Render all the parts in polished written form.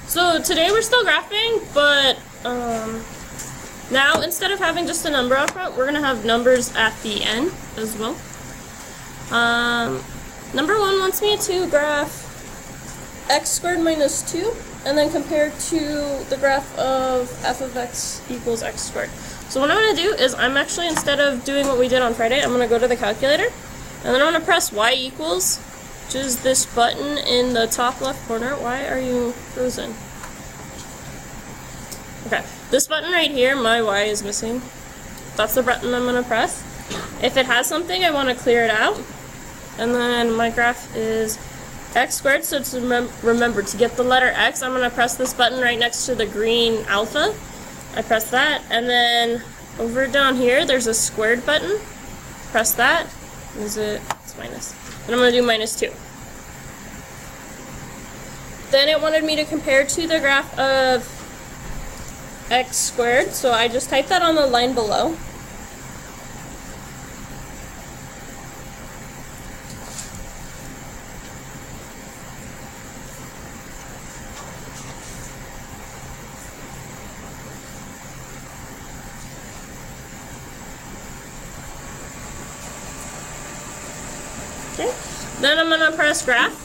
So today we're still graphing, but now instead of having just a number up front, we're gonna have numbers at the end as well. Number one wants me to graph x squared minus 2 and then compare to the graph of f of x equals x squared. So what I'm going to do is I'm actually, instead of doing what we did on Friday, I'm going to go to the calculator and then I'm going to press y equals, which is this button in the top left corner. Why are you frozen? Okay, this button right here, my y is missing. That's the button I'm going to press. If it has something, I want to clear it out. And then my graph is x squared, so to remember to get the letter x, I'm going to press this button right next to the green alpha. I press that, and then over down here there's a squared button. Press that. Is it? It's minus. And I'm going to do minus 2. Then it wanted me to compare to the graph of x squared, so I just type that on the line below. Okay. Then I'm going to press graph.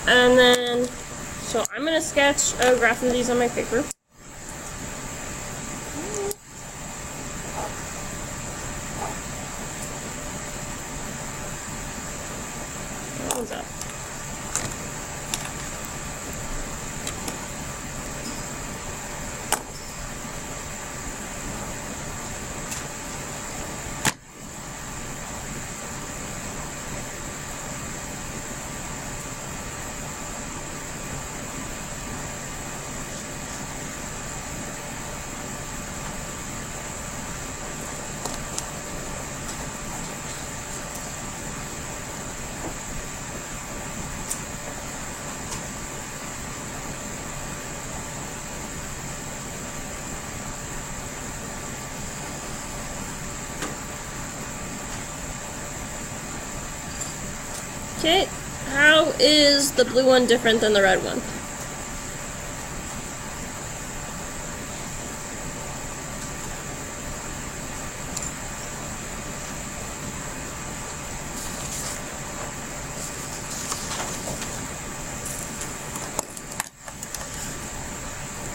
And then, so I'm going to sketch a graph of these on my paper. What's up? Okay, how is the blue one different than the red one?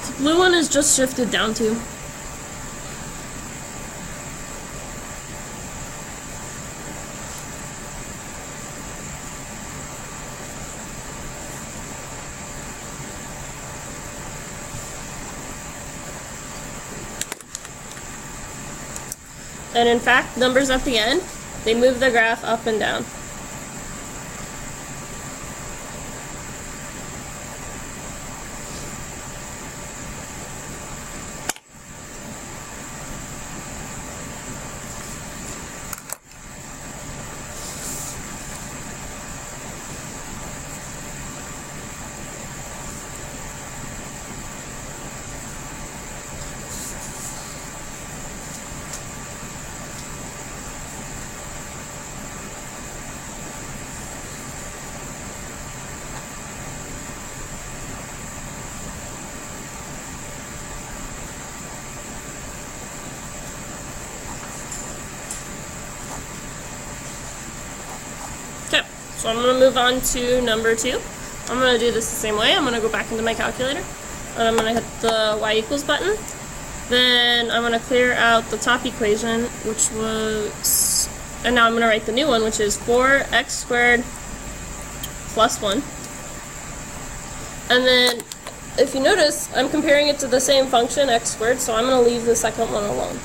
The blue one is just shifted down 2. And in fact, numbers at the end, they move the graph up and down. Okay, so I'm going to move on to number 2. I'm going to do this the same way. I'm going to go back into my calculator, and I'm going to hit the y equals button. Then I'm going to clear out the top equation, which was, and now I'm going to write the new one, which is 4x squared plus 1. And then, if you notice, I'm comparing it to the same function, x squared, so I'm going to leave the second one alone.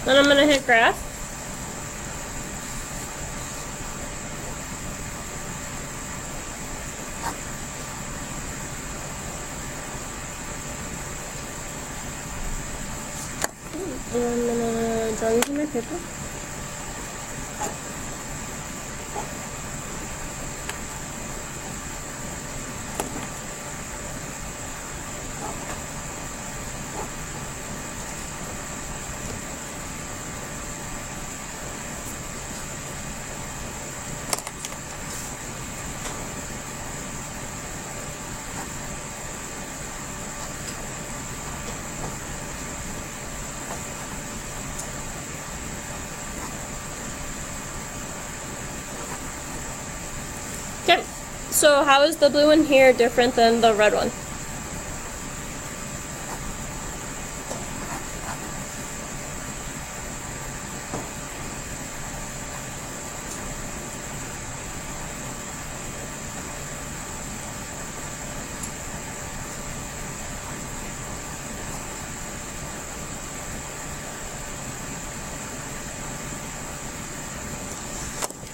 Then I'm going to hit graph. And I'm going to draw these on my paper. Okay, so how is the blue one here different than the red one?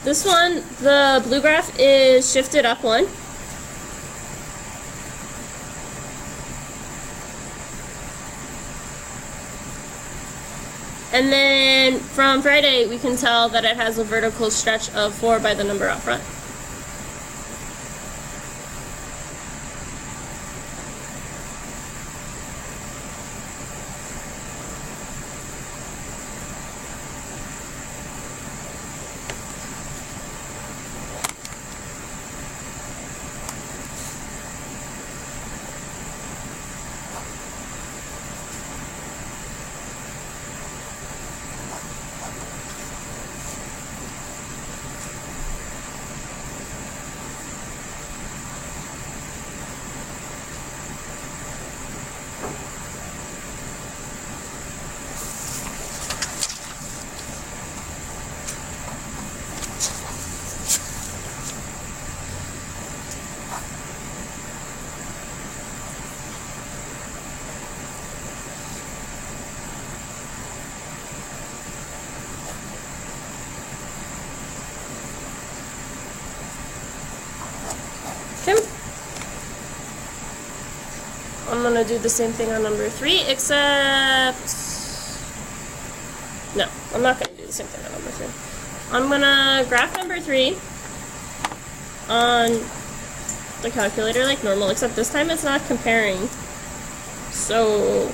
This one, the blue graph is shifted up one. And then from Friday, we can tell that it has a vertical stretch of 4 by the number up front. Okay. I'm gonna do the same thing on number 3, except... No, I'm not gonna do the same thing on number 3. I'm gonna graph number 3 on the calculator like normal, except this time it's not comparing. So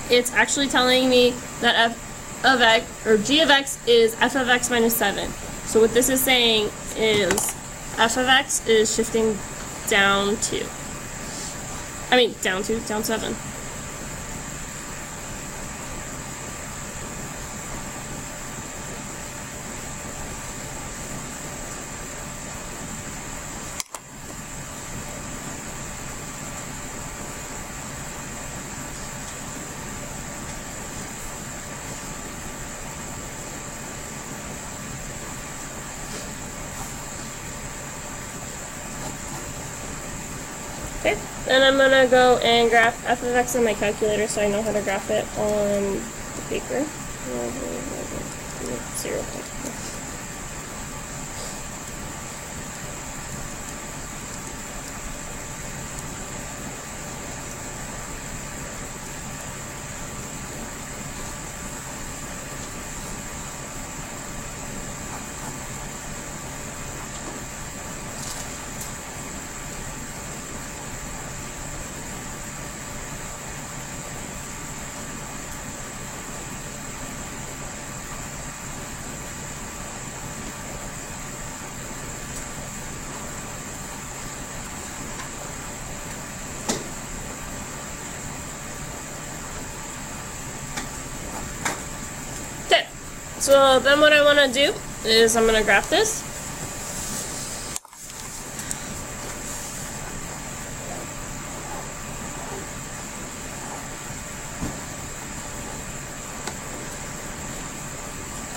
it's actually telling me that f of x, or g of x, is f of x minus 7. So what this is saying is f of x is shifting down 2. I mean, down 7. Okay, then I'm gonna go and graph f of x on my calculator so I know how to graph it on the paper. 0. Okay, so then what I want to do is I'm going to graph this.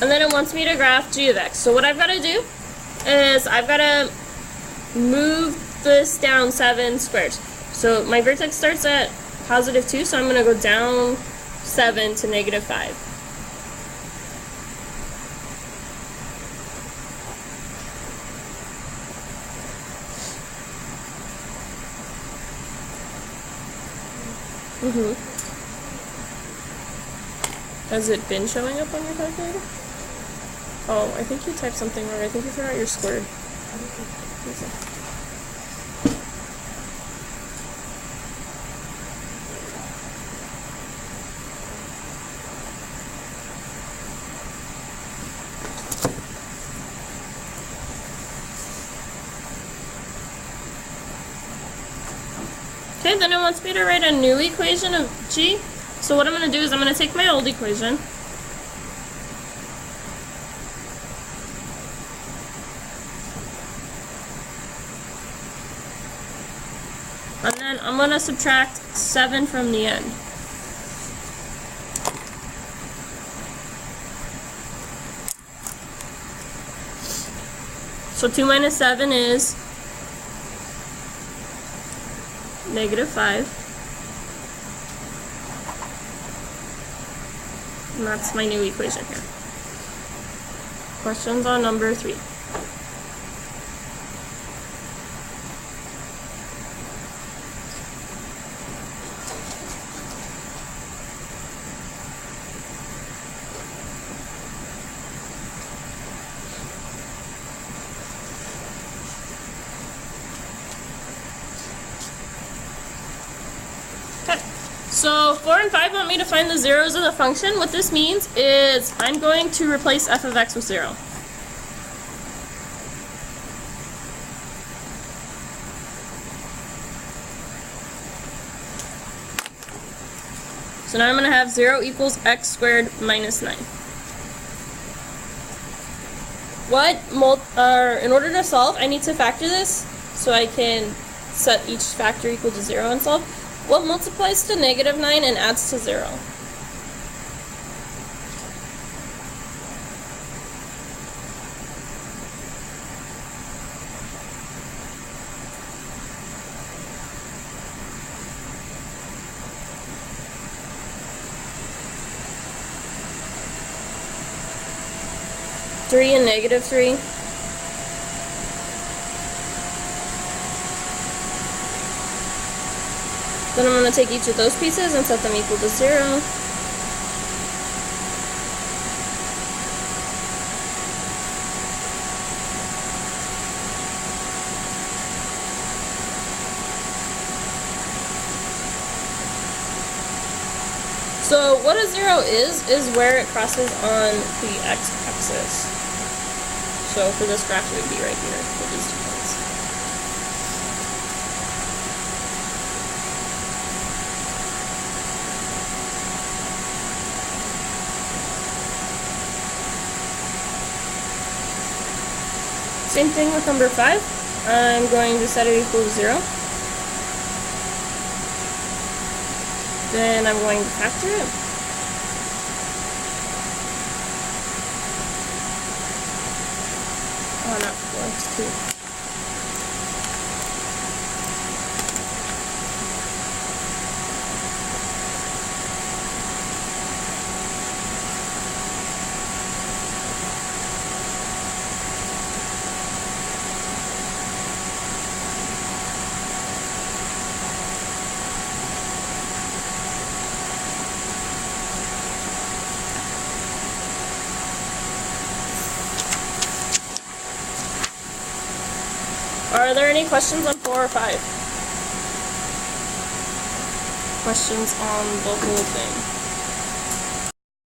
And then it wants me to graph g of x. So what I've got to do is I've got to move this down 7 squares. So my vertex starts at +2, so I'm going to go down 7 to -5. Has it been showing up on your calculator? Oh, I think you typed something wrong. I think you forgot your squared. Okay, then it wants me to write a new equation of g. So what I'm going to do is I'm going to take my old equation, and then I'm going to subtract 7 from the end. So 2 minus 7 is -5. And that's my new equation here. Questions on number 3. So 4 and 5 want me to find the zeros of the function. What this means is I'm going to replace f of x with 0. So now I'm going to have 0 equals x squared minus 9. In order to solve, I need to factor this so I can set each factor equal to 0 and solve. What multiplies to -9 and adds to 0? Three and -3. Then I'm going to take each of those pieces and set them equal to 0. So what a 0 is where it crosses on the x-axis. So for this graph it would be right here for these 2 points. Same thing with number 5. I'm going to set it equal to 0. Then I'm going to factor it. Oh, not 4, it's 2. Are there any questions on 4 or 5? Questions on the whole thing?